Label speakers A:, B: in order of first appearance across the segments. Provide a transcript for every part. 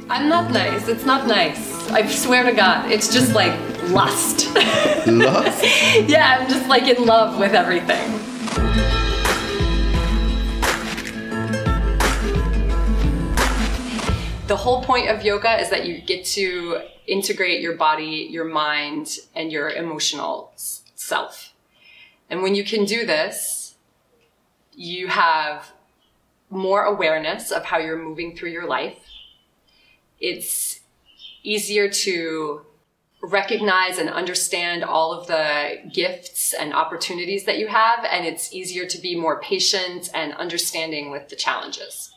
A: I'm not nice. It's not nice. I swear to God. It's just like lust.
B: Lust?
A: Yeah, I'm just like in love with everything. The whole point of yoga is that you get to integrate your body, your mind, and your emotional self. And when you can do this, you have more awareness of how you're moving through your life. It's easier to recognize and understand all of the gifts and opportunities that you have, and it's easier to be more patient and understanding with the challenges.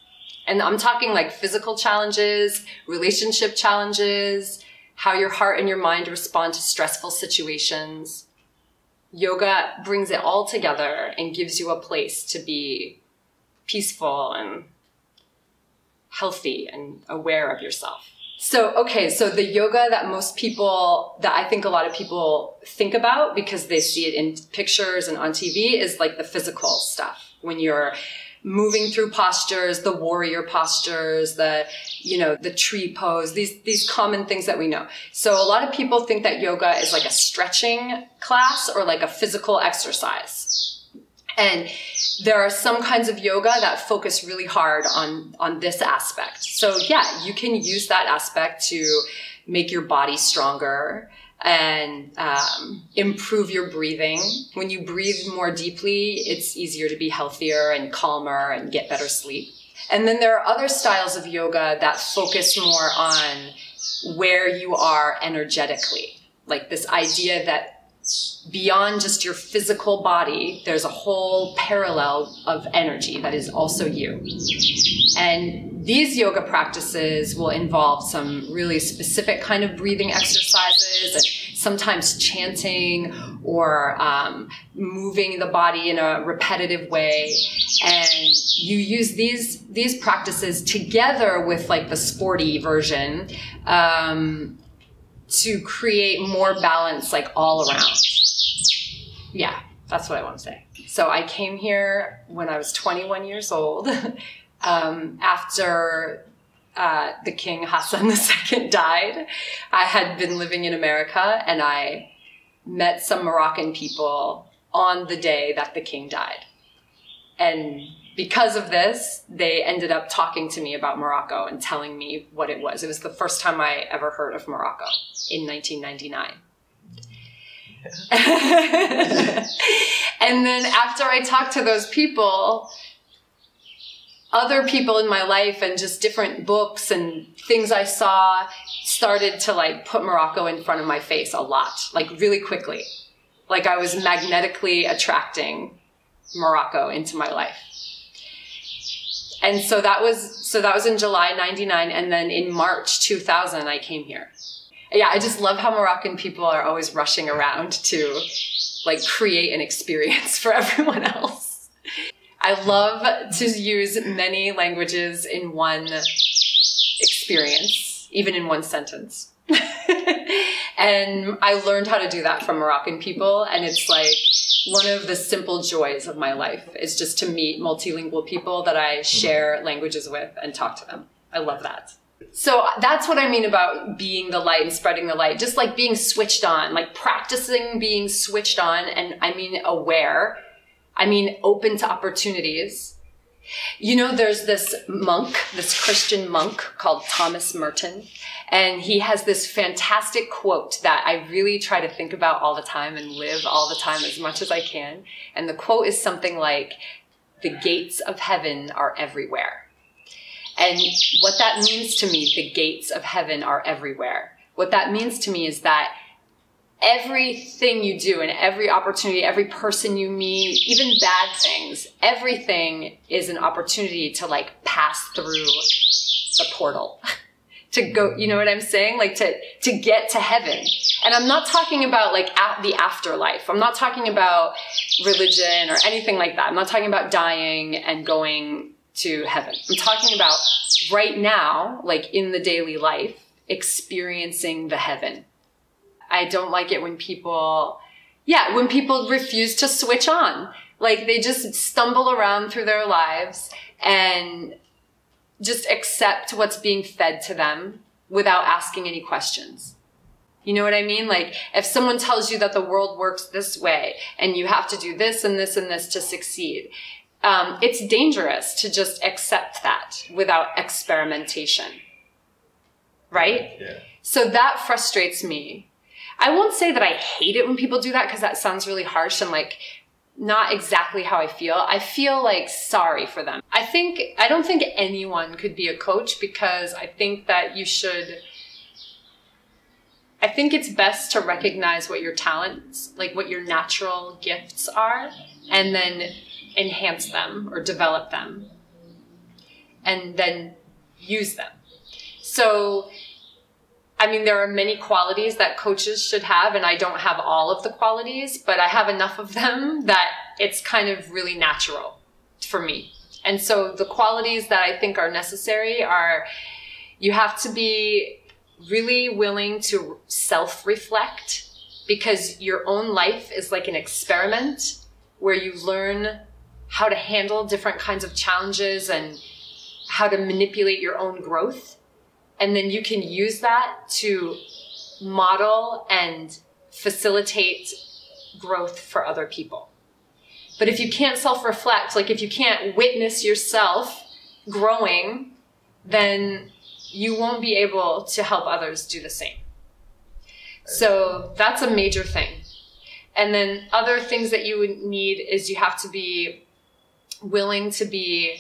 A: And I'm talking like physical challenges, relationship challenges, how your heart and your mind respond to stressful situations. Yoga brings it all together and gives you a place to be peaceful and healthy and aware of yourself. So, okay, so the yoga that I think a lot of people think about because they see it in pictures and on TV is like the physical stuff. When you're moving through postures, the warrior postures, the tree pose, these common things that we know. So a lot of people think that yoga is like a stretching class or like a physical exercise. And there are some kinds of yoga that focus really hard on this aspect. So yeah, you can use that aspect to make your body stronger and improve your breathing. When you breathe more deeply, it's easier to be healthier and calmer and get better sleep. And then there are other styles of yoga that focus more on where you are energetically. Like this idea that beyond just your physical body, there's a whole parallel of energy that is also you. And these yoga practices will involve some really specific kind of breathing exercises, and sometimes chanting or moving the body in a repetitive way. And you use these practices together with like the sporty version to create more balance like all around. Yeah, that's what I want to say. So I came here when I was 21 years old after the King Hassan II died. I had been living in America and I met some Moroccan people on the day that the king died. And because of this, they ended up talking to me about Morocco and telling me what it was. It was the first time I ever heard of Morocco in 1999. And then after I talked to those people, other people in my life and just different books and things I saw started to like put Morocco in front of my face a lot, like really quickly. Like I was magnetically attracting Morocco into my life. And so that was in July 99, and then in March 2000 I came here. Yeah, I just love how Moroccan people are always rushing around to like create an experience for everyone else. I love to use many languages in one experience, even in one sentence. And I learned how to do that from Moroccan people, and it's like one of the simple joys of my life is just to meet multilingual people that I share languages with and talk to them. I love that. So that's what I mean about being the light and spreading the light, just like being switched on, like practicing being switched on. And I mean aware, I mean open to opportunities. You know, there's this monk, this Christian monk called Thomas Merton, and he has this fantastic quote that I really try to think about all the time and live all the time as much as I can. And the quote is something like, "The gates of heaven are everywhere." And what that means to me, the gates of heaven are everywhere. What that means to me is that everything you do and every opportunity, every person you meet, even bad things, everything is an opportunity to like pass through the portal, to go, you know what I'm saying? Like to get to heaven. And I'm not talking about like the afterlife. I'm not talking about religion or anything like that. I'm not talking about dying and going to heaven. I'm talking about right now, like in the daily life, experiencing the heaven. I don't like it when people refuse to switch on. Like they just stumble around through their lives and just accept what's being fed to them without asking any questions. You know what I mean? Like, if someone tells you that the world works this way and you have to do this and this and this to succeed, it's dangerous to just accept that without experimentation. Right?
B: Yeah.
A: So that frustrates me. I won't say that I hate it when people do that, because that sounds really harsh and like not exactly how I feel. I feel like sorry for them. I don't think anyone could be a coach, because I think that I think it's best to recognize what your talents, like what your natural gifts are, and then enhance them or develop them and then use them. So, I mean, there are many qualities that coaches should have, and I don't have all of the qualities, but I have enough of them that it's kind of really natural for me. And so the qualities that I think are necessary are, you have to be really willing to self-reflect, because your own life is like an experiment where you learn how to handle different kinds of challenges and how to manipulate your own growth. And then you can use that to model and facilitate growth for other people. But if you can't self-reflect, like if you can't witness yourself growing, then you won't be able to help others do the same. So that's a major thing. And then other things that you would need is you have to be willing to be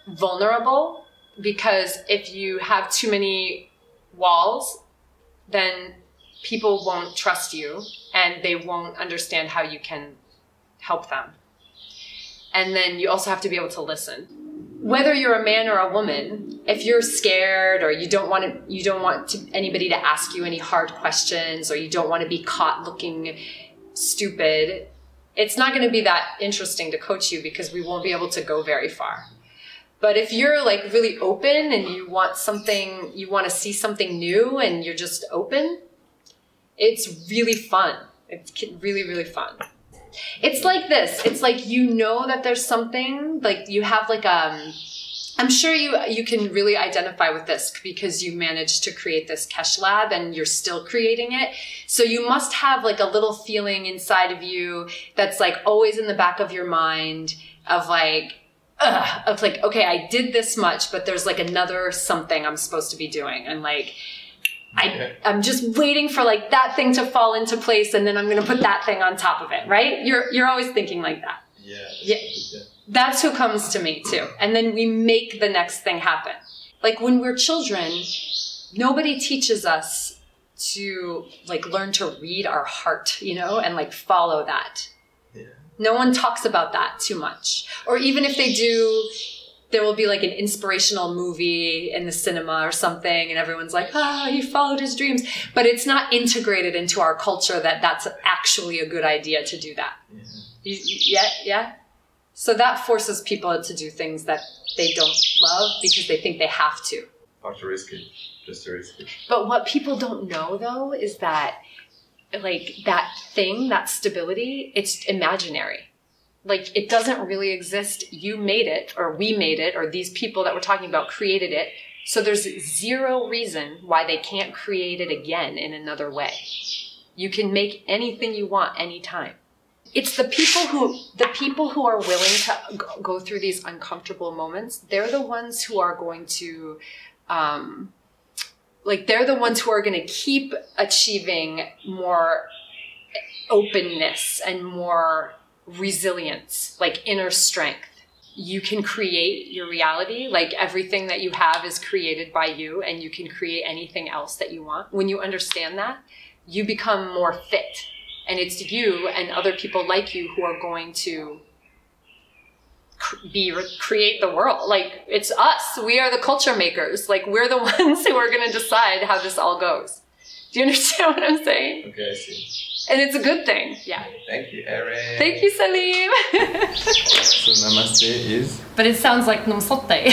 A: vulnerable, because if you have too many walls, then people won't trust you and they won't understand how you can help them. And then you also have to be able to listen. Whether you're a man or a woman, if you're scared or you don't want anybody to ask you any hard questions, or you don't want to be caught looking stupid, it's not going to be that interesting to coach you, because we won't be able to go very far. But if you're like really open and you want to see something new and you're just open, it's really fun. It's really, really fun. It's like this. It's like, you know that there's something, like you have like, I'm sure you can really identify with this, because you managed to create this Kech Lab and you're still creating it. So you must have like a little feeling inside of you that's like always in the back of your mind of like, okay, I did this much, but there's like another something I'm supposed to be doing. And like, I'm just waiting for like that thing to fall into place, and then I'm going to put that thing on top of it, right? You're always thinking like that. Yeah. That's who comes to me too. And then we make the next thing happen. Like when we're children, nobody teaches us to like learn to read our heart, you know, and like follow that. Yeah. No one talks about that too much. Or even if they do, there will be like an inspirational movie in the cinema or something, and everyone's like, he followed his dreams. But it's not integrated into our culture that that's actually a good idea to do that. Yeah. So that forces people to do things that they don't love because they think they have to.
B: Not risky, just to risk it.
A: But what people don't know though is that like that thing, that stability, it's imaginary. Like it doesn't really exist. You made it, or we made it, or these people that we're talking about created it. So there's zero reason why they can't create it again in another way. You can make anything you want anytime. It's the people who are willing to go through these uncomfortable moments. They're the ones who are going to, they're the ones who are going to keep achieving more openness and more resilience, like inner strength. You can create your reality. Like everything that you have is created by you, and you can create anything else that you want. When you understand that, you become more fit. And it's you and other people like you who are going to create the world. Like it's us. We are the culture makers. Like we're the ones who are going to decide how this all goes. Do you understand what I'm saying?
B: Okay, I see.
A: And it's a good thing. Yeah.
B: Thank you, Erin.
A: Thank you, Salim.
B: So namaste is?
A: But it sounds like namaste.